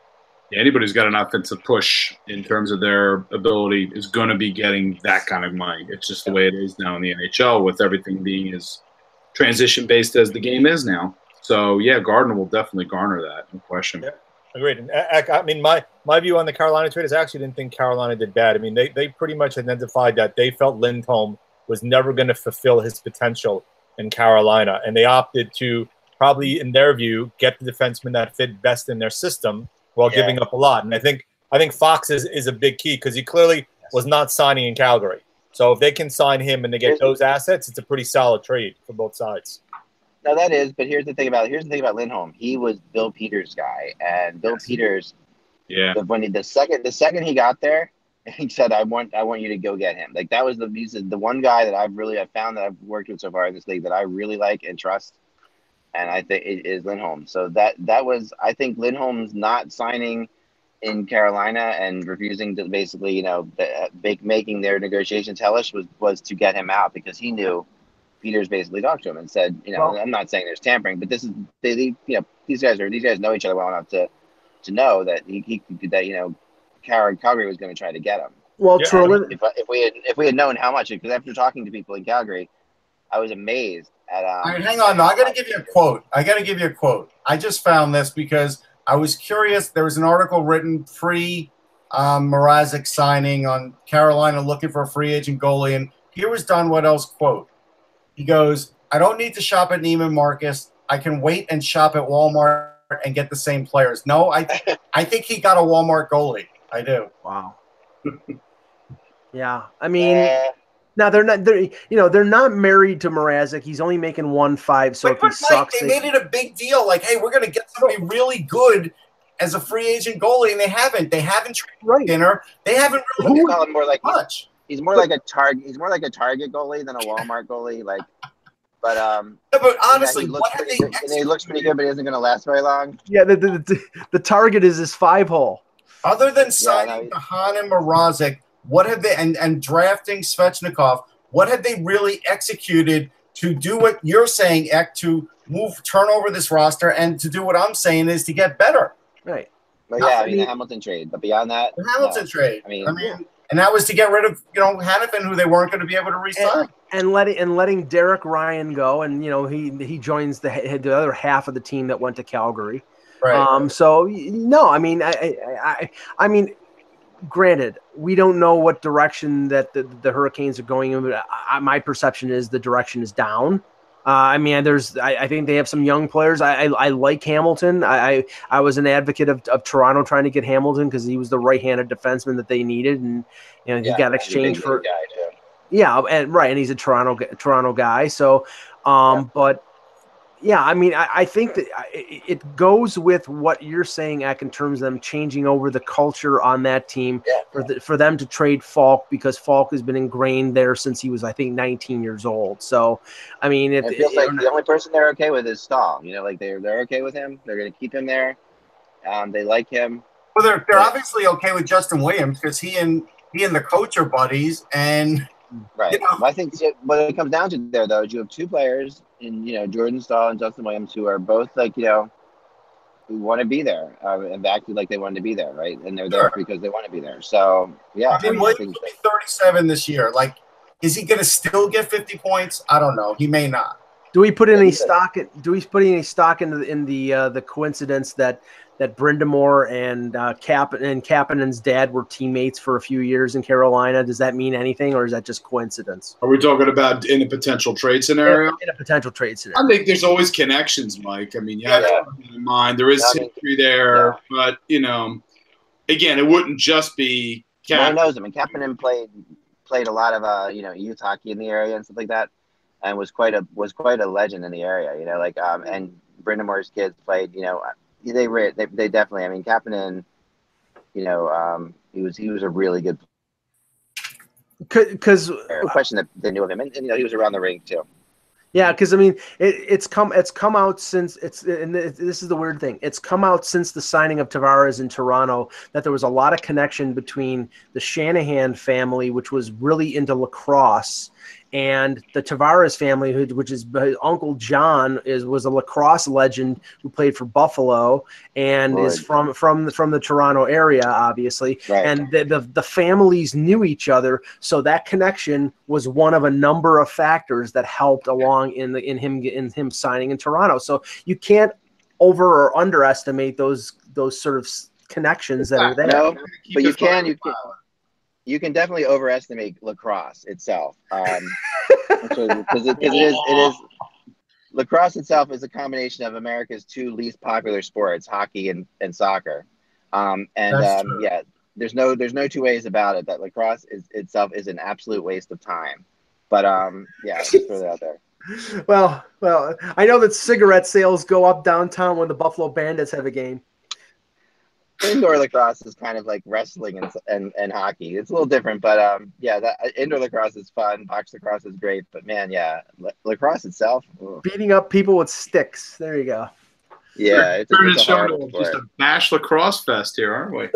Yeah, anybody who's got an offensive push in terms of their ability is going to be getting that kind of money. It's just the way it is now in the NHL, with everything being as transition-based as the game is now. So, yeah, Gardner will definitely garner that, no question. Yeah, agreed. And I mean, my view on the Carolina trade is I actually didn't think Carolina did bad. I mean, they pretty much identified that they felt Lindholm was never going to fulfill his potential in Carolina, and they opted to probably, in their view, get the defenseman that fit best in their system while giving up a lot. And I think Fox is a big key, because he clearly was not signing in Calgary. So if they can sign him and they get those assets, it's a pretty solid trade for both sides. No, that is. But here's the thing about Lindholm. He was Bill Peters' guy, and Bill Peters. Yeah. When the second he got there, he said, "I want you to go get him." Like, that was the one guy that I've found that I've worked with so far in this league that I really like and trust, and I think it is Lindholm. So that was, I think, Lindholm's not signing in Carolina and refusing to basically, making their negotiations hellish was to get him out, because he knew Peters basically talked to him and said, I'm not saying there's tampering, but this is these guys know each other well enough to know that Calgary was going to try to get him. Well, if we had known how much, because after talking to people in Calgary, I was amazed at. All right, hang on. No, I got to give you a quote. I just found this because I was curious. There was an article written pre Mrazek signing on Carolina looking for a free agent goalie, and here was Don Waddell's quote. He goes, "I don't need to shop at Neiman Marcus. I can wait and shop at Walmart and get the same players." No, I think he got a Walmart goalie. I do. Wow. Yeah, I mean, now they're not married to Mrazek. He's only making 1.5. So if he sucks, they made it a big deal. Like, hey, we're going to get somebody really good as a free agent goalie, and they haven't. They haven't traded dinner. They haven't really call him more like much. He's more like a target. He's more like a Target goalie than a Walmart goalie. Like, but but honestly, he looks pretty good, but he isn't going to last very long. Yeah, the Target is his 5-hole. Other than signing Mahan and Mrazek, what have they and drafting Svechnikov? What have they really executed to do what you're saying, Ek, to turn over this roster, and to do what I'm saying is to get better? Right. But the Hamilton trade. But beyond that, the Hamilton trade. I mean, and that was to get rid of Hannafin, who they weren't going to be able to re-sign, and letting Derek Ryan go, and he joins the other half of the team that went to Calgary. Right. So no, I mean, I mean, granted, we don't know what direction that the Hurricanes are going in, but my perception is the direction is down. I mean, I think they have some young players. I like Hamilton. I was an advocate of Toronto trying to get Hamilton because he was the right-handed defenseman that they needed, and he got exchanged for. Guy too. Yeah, and he's a Toronto guy. So, but. Yeah, I mean, I think that it goes with what you're saying, Ek, in terms of them changing over the culture on that team for them to trade Falk, because Falk has been ingrained there since he was, I think, 19 years old. So, I mean, it feels like the only person they're okay with is Stahl. Like they're okay with him. They're going to keep him there. They like him. Well, they're obviously okay with Justin Williams because he and he and the coach are buddies, and Right. you know, Well, I think what it comes down to there, though, is you have two players in, Jordan Stahl and Justin Williams, who are both like, who want to be there and acted like they wanted to be there, right? And they're there because they want to be there. So, yeah. I mean, Williams will be 37 this year. Like, is he going to still get 50 points? I don't know. He may not. Do we put any stock? Do we put any stock in the coincidence that Brindamore and Kapanen's dad were teammates for a few years in Carolina? Does that mean anything, or is that just coincidence? Are we talking about in a potential trade scenario? In a potential trade scenario. I think there's always connections, Mike. I mean, you have to keep in mind there is history there, but again, it wouldn't just be. Well, knows him, and Kapanen played a lot of youth hockey in the area and stuff like that, and was quite a legend in the area. And Brindamore's kids played. They definitely. I mean, Kapanen. He was a really good. Because question that they knew of him, and he was around the rink too. Yeah, because I mean, it's come out since this is the weird thing. It's come out since the signing of Tavares in Toronto that there was a lot of connection between the Shanahan family, which was really into lacrosse, and the Tavares family, which is Uncle John was a lacrosse legend who played for Buffalo and is from the Toronto area, obviously. Right. And the families knew each other, so that connection was one of a number of factors that helped along in him signing in Toronto. So you can't over or underestimate those sort of connections that are there. No, but you can definitely overestimate lacrosse itself, because it is lacrosse itself is a combination of America's two least popular sports, hockey and soccer, there's no two ways about it that lacrosse itself is an absolute waste of time, but just throw that out there. Well, I know that cigarette sales go up downtown when the Buffalo Bandits have a game. Indoor lacrosse is kind of like wrestling and hockey. It's a little different, but indoor lacrosse is fun. Box lacrosse is great, but man, lacrosse itself. Beating up people with sticks. There you go. Yeah, it's a horrible sport. Just a bash lacrosse fest here, aren't we?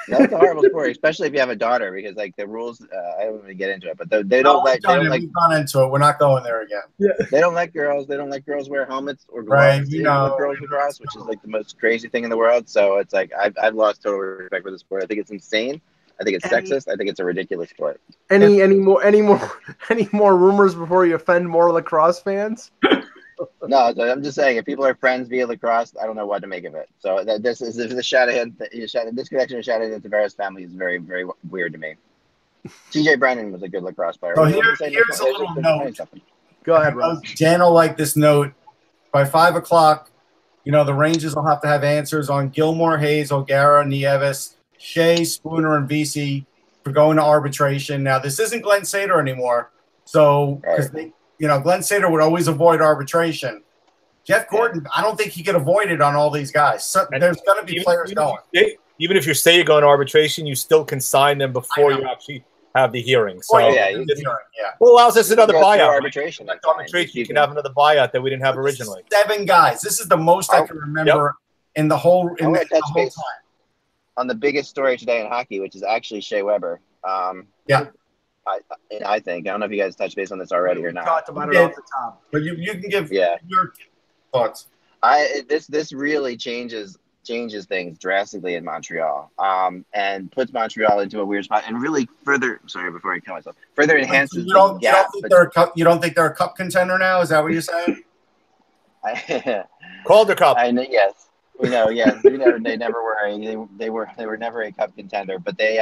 No, it's a horrible sport, especially if you have a daughter, because like the rules. I don't want to get into it, but they don't like. We've gone into it. We're not going there again. Yeah. They don't let girls. They don't let girls wear helmets or gloves. Right, girls lacrosse, which is like the most crazy thing in the world. So it's like I've lost total respect for the sport. I think it's insane. I think it's sexist. I think it's a ridiculous sport. Any more rumors before you offend more lacrosse fans? No, so I'm just saying, if people are friends via lacrosse, I don't know what to make of it. So this connection with Shanahan and Tavares family is very, very weird to me. TJ Brennan was a good lacrosse player. So here's a little note. Go ahead, Ross. Dan will like this note. By 5 o'clock, the Rangers will have to have answers on Gilmore, Hayes, O'Gara, Nieves, Shea, Spooner, and Vesey for going to arbitration. Now, this isn't Glenn Sader anymore. So, because Glenn Sader would always avoid arbitration. Jeff Gordon, I don't think he could avoid it on all these guys. So there's going to be players going. Even if you say you're going to arbitration, you still can sign them before you actually have the hearing. So, who allows us another buyout? Arbitration. You can have another buyout that we didn't have originally. 7 guys. This is the most I can remember in the whole time. On the biggest story today in hockey, which is actually Shea Weber. I think. I don't know if you guys touched base on this already or not. Talked about it off the top. But you can give your thoughts. This really changes things drastically in Montreal, and puts Montreal into a weird spot, and really further enhances. You don't think they're a cup contender now? Is that what you're saying? Calder Cup. Yes, we know. Yes, we know they never were. They were never a cup contender, but they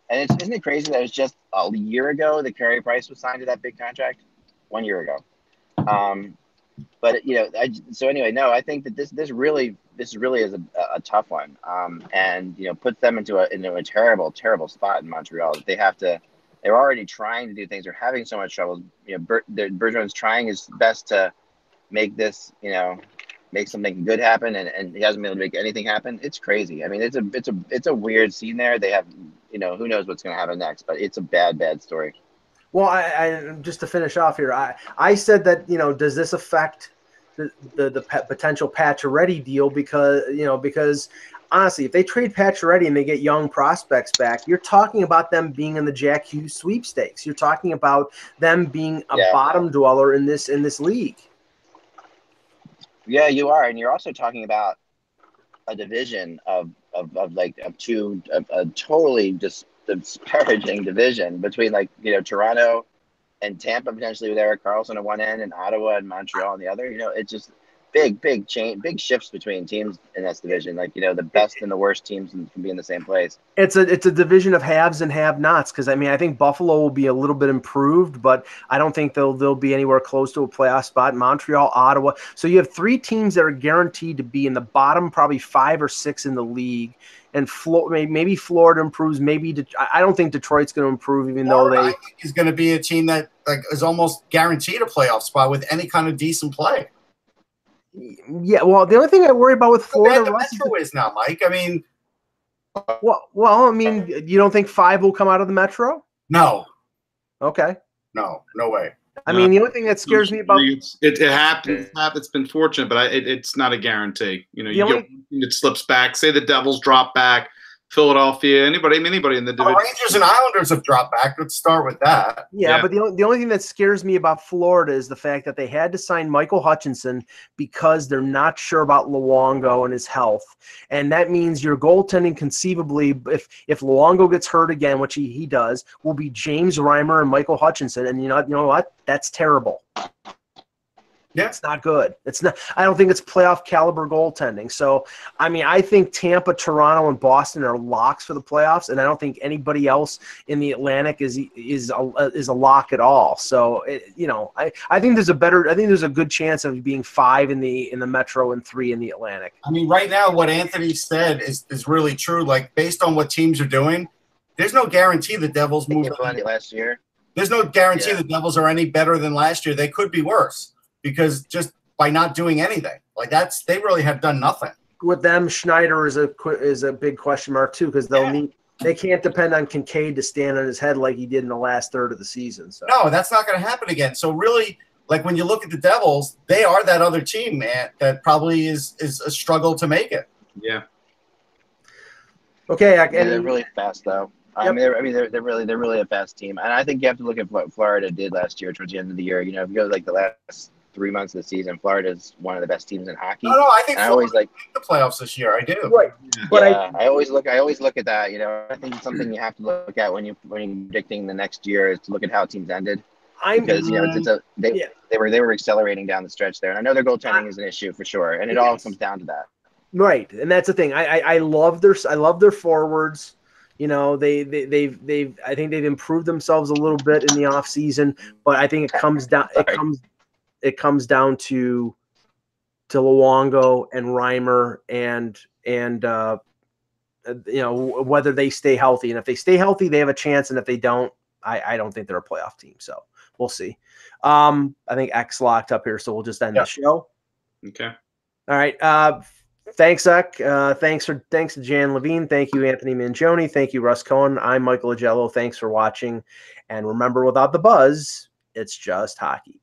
And isn't it crazy that it was just a year ago that Carey Price was signed to that big contract? 1 year ago. But I think that this really is a tough one, and puts them into a terrible spot in Montreal. They're already trying to do things. They're having so much trouble. Bergeron's trying his best to make this make something good happen, and he hasn't been able to make anything happen. It's crazy. I mean, it's a weird scene there. They have who knows what's going to happen next, but it's a bad story. Well, I just to finish off here, I said that does this affect the potential Pacioretty deal because honestly, if they trade Pacioretty and they get young prospects back, you're talking about them being in the Jack Hughes sweepstakes. You're talking about them being a bottom dweller in this league. Yeah, you are, and you're also talking about a division of a totally just disparaging division between Toronto and Tampa potentially with Erik Karlsson at one end and Ottawa and Montreal on the other. It's just big shifts between teams in this division. The best and the worst teams can be in the same place. It's a division of haves and have-nots, because I think Buffalo will be a little bit improved, but I don't think they'll be anywhere close to a playoff spot. Montreal, Ottawa. So you have three teams that are guaranteed to be in the bottom, probably 5 or 6 in the league. And maybe Florida improves. Maybe I don't think Detroit's going to improve, even though I think is going to be a team that is almost guaranteed a playoff spot with any kind of decent play. Yeah, well, the only thing I worry about with Florida, the Metro is now, Mike. I mean, you don't think 5 will come out of the Metro? No. Okay. No way. I mean, the only thing that scares me about it happens. It's been fortunate, but it's not a guarantee. You get it slips back. Say the Devils drop back. Philadelphia, anybody in the division. Rangers and Islanders have dropped back. Let's start with that. Yeah, but the only thing that scares me about Florida is the fact that they had to sign Michael Hutchinson because they're not sure about Luongo and his health. And that means your goaltending conceivably, if Luongo gets hurt again, which he does, will be James Reimer and Michael Hutchinson. And you know what? That's terrible. Yeah. It's not good. It's not. I don't think it's playoff caliber goaltending. So, I think Tampa, Toronto, and Boston are locks for the playoffs, and I don't think anybody else in the Atlantic is a lock at all. So, I think there's a good chance of being 5 in the Metro and 3 in the Atlantic. Right now, what Anthony said is really true. Based on what teams are doing, there's no guarantee the Devils move on. Last year. There's no guarantee the Devils are any better than last year. They could be worse. Because just by not doing anything, they really have done nothing. With them, Schneider is a big question mark too, because they can't depend on Kincaid to stand on his head like he did in the last third of the season. So no, that's not going to happen again. So really, when you look at the Devils, they are that other team, man, that probably is a struggle to make it. Yeah. Okay, they're really fast though. Yep. They're really a fast team, and I think you have to look at what Florida did last year towards the end of the year. If you go the last 3 months of the season, Florida's one of the best teams in hockey. No, I think I always the playoffs this year. I do. Right, but I always look at that. I think it's something you have to look at when you're predicting the next year is to look at how teams ended. Because they were accelerating down the stretch there, and I know their goaltending is an issue for sure, and it all comes down to that. Right, and that's the thing. I love their forwards. I think they've improved themselves a little bit in the off season, but I think it comes down to Luongo and Reimer and whether they stay healthy. And if they stay healthy, they have a chance. And if they don't, I don't think they're a playoff team. So we'll see. I think X locked up here, so we'll just end the show. Okay. All right. Thanks, Zach. Thanks to Jan Levine. Thank you, Anthony Mangione. Thank you, Russ Cohen. I'm Michael Agello. Thanks for watching. And remember, without the buzz, it's just hockey.